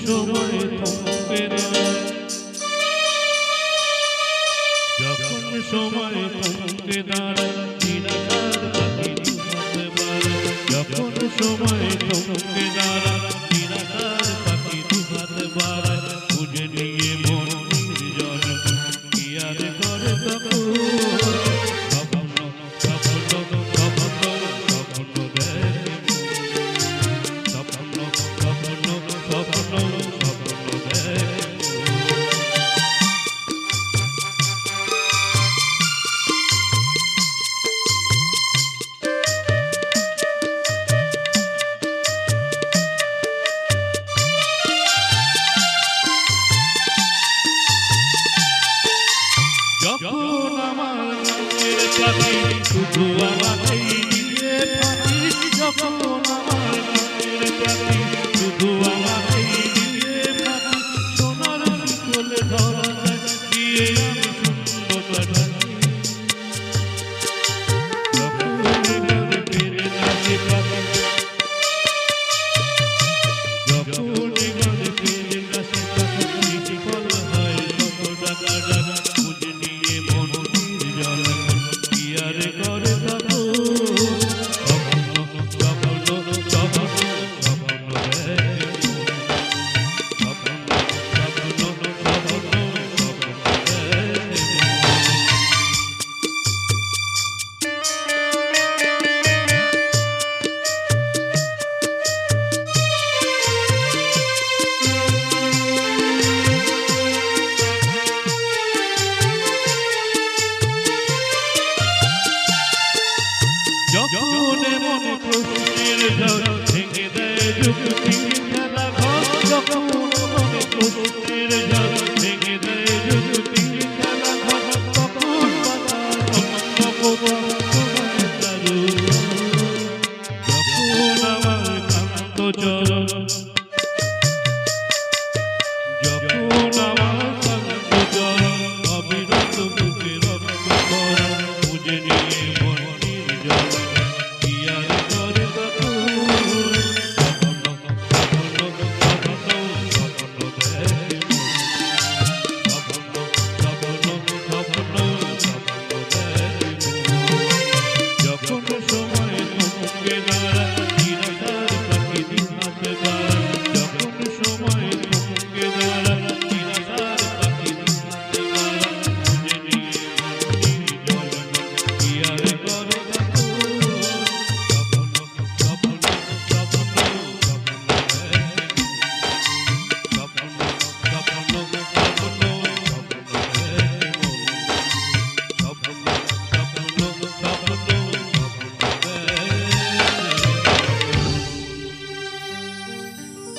সময় থমকে দাঁড়ায়, যখন সময় থমকে দাঁড়ায় নিরাকার পাখি দুহাতে বাড়ায়, যখন সময় থমকে দাঁড়ায় নিরাকার পাখি দুহাতে বাড়ায়, খুঁজে নিয়ে মন নির্জন কি আর করে তখন স্বপ্ন স্বপ্ন স্বপ্ন স্বপ্ন দেখে স্বপ্ন স্বপ্ন স্বপ্ন স্বপ্ন দেখে। যখন আমার মনের পাখি শুধু আমাকেই দিয়ে পাখি, যখন আমার মনের পাখি শুধু আমাকেই দিয়ে পাখি, সোনার শিকলে ধরা যায় দিয়ে আমি সুন্দর থাকি, যখন গানে ফিরে নাচে পাখি, যখন গানে ফিরে নাচে পাখি, বিফল হয় শত ডাকা ডাকা, খুঁজে নিয়ে মন নির্জন কি আর করে তখন স্বপ্ন স্বপ্ন স্বপ্ন স্বপ্ন দেখে স্বপ্ন স্বপ্ন স্বপ্ন স্বপ্ন দেখে। যখন মনে প্রশ্নের ঝড় ভেঙে দেয় যুগ